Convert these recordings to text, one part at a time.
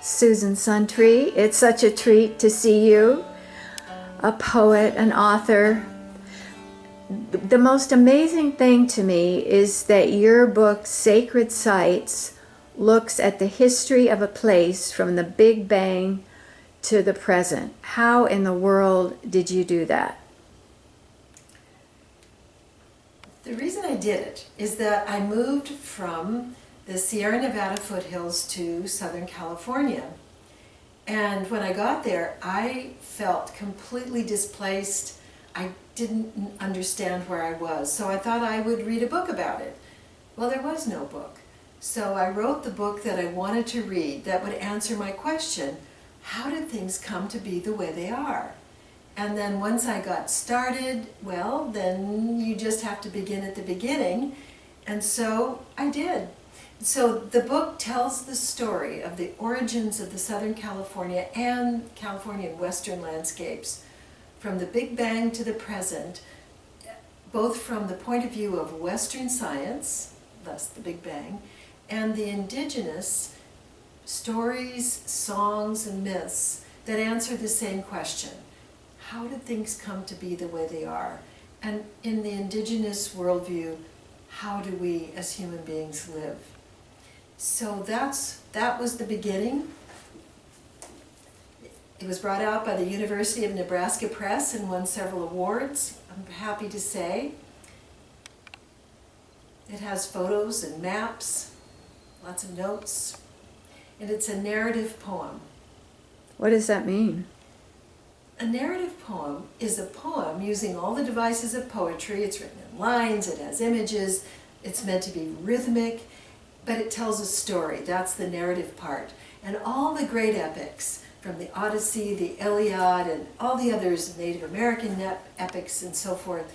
Susan Suntree. It's such a treat to see you, a poet, an author. The most amazing thing to me is that your book, Sacred Sites, looks at the history of a place from the Big Bang to the present. How in the world did you do that? The reason I did it is that I moved from the Sierra Nevada foothills to Southern California. And when I got there, I felt completely displaced. I didn't understand where I was, so I thought I would read a book about it. Well, there was no book. So I wrote the book that I wanted to read that would answer my question, how did things come to be the way they are? And then once I got started, well, then you just have to begin at the beginning. And so I did. So the book tells the story of the origins of the Southern California and Californian Western landscapes, from the Big Bang to the present, both from the point of view of Western science, thus the Big Bang, and the indigenous stories, songs, and myths that answer the same question. How did things come to be the way they are? And in the indigenous worldview, how do we as human beings live? So that was the beginning. It was brought out by the University of Nebraska Press and won several awards, I'm happy to say. It has photos and maps, lots of notes, and it's a narrative poem. What does that mean? A narrative poem is a poem using all the devices of poetry. It's written in lines, it has images, it's meant to be rhythmic, but it tells a story. That's the narrative part. And all the great epics, from the Odyssey, the Iliad, and all the others, Native American epics and so forth,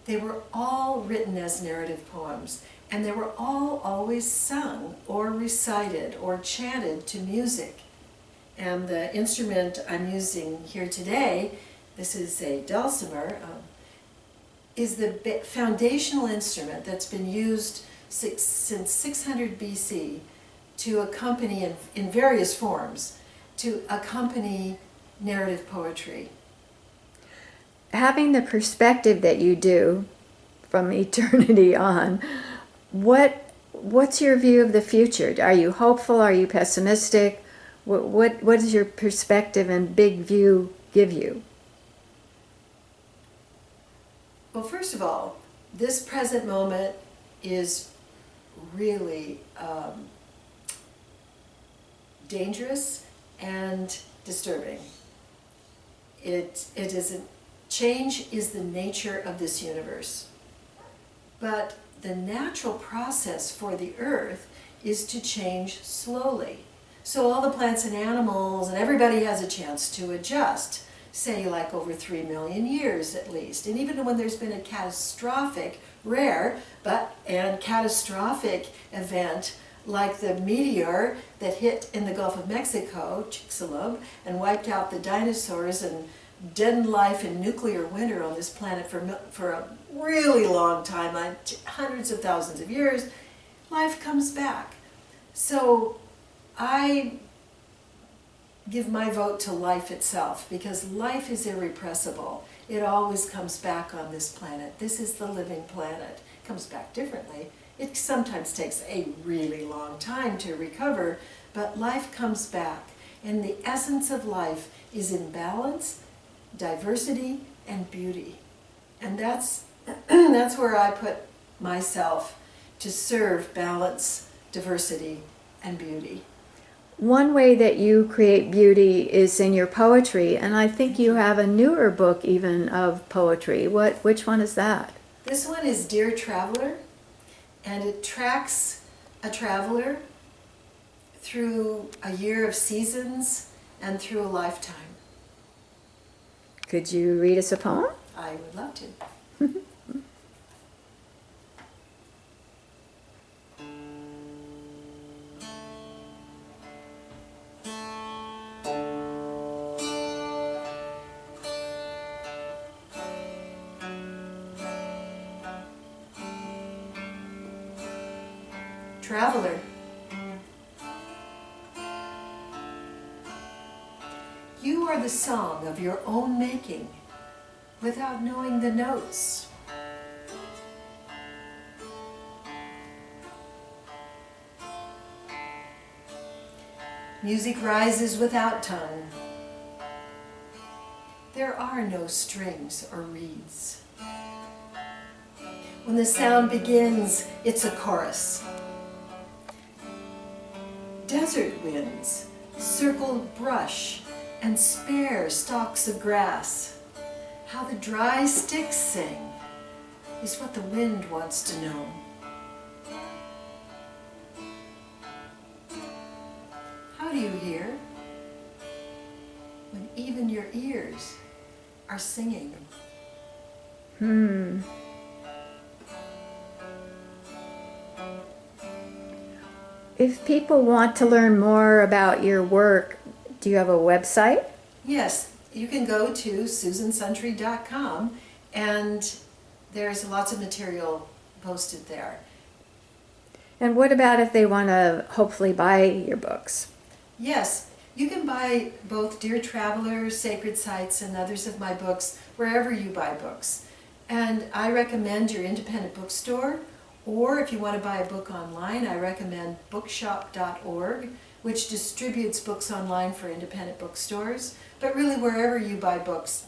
they were all written as narrative poems. And they were all always sung or recited or chanted to music. And the instrument I'm using here today, this is a dulcimer, is the foundational instrument that's been used since 600 BC to accompany, in various forms, to accompany narrative poetry. Having the perspective that you do from eternity on, what's your view of the future? Are you hopeful? Are you pessimistic? What does your perspective and big view give you? Well, first of all, this present moment is really dangerous and disturbing. Change is the nature of this universe. But the natural process for the earth is to change slowly. So all the plants and animals and everybody has a chance to adjust, say like over 3 million years at least. And even when there's been a catastrophic, rare, and catastrophic event like the meteor that hit in the Gulf of Mexico, Chicxulub, and wiped out the dinosaurs and deadened life in nuclear winter on this planet for a really long time, like hundreds of thousands of years, life comes back. So I give my vote to life itself, because life is irrepressible. It always comes back on this planet. This is the living planet. It comes back differently. It sometimes takes a really long time to recover, but life comes back. And the essence of life is in balance, diversity, and beauty. And that's where I put myself, to serve balance, diversity, and beauty. One way that you create beauty is in your poetry, and I think you have a newer book even of poetry. Which one is that? This one is Dear Traveler, and it tracks a traveler through a year of seasons and through a lifetime. Could you read us a poem? I would love to. Traveler. You are the song of your own making without knowing the notes. Music rises without tongue. There are no strings or reeds. When the sound begins, it's a chorus. Desert winds circle brush and spare stalks of grass. How the dry sticks sing is what the wind wants to know. How do you hear when even your ears are singing? If people want to learn more about your work, do you have a website? Yes, you can go to susansuntree.com and there's lots of material posted there. And what about if they want to hopefully buy your books? Yes, you can buy both Dear Traveler, Sacred Sites, and others of my books wherever you buy books. And I recommend your independent bookstore, or if you want to buy a book online, I recommend bookshop.org, which distributes books online for independent bookstores. But really, wherever you buy books,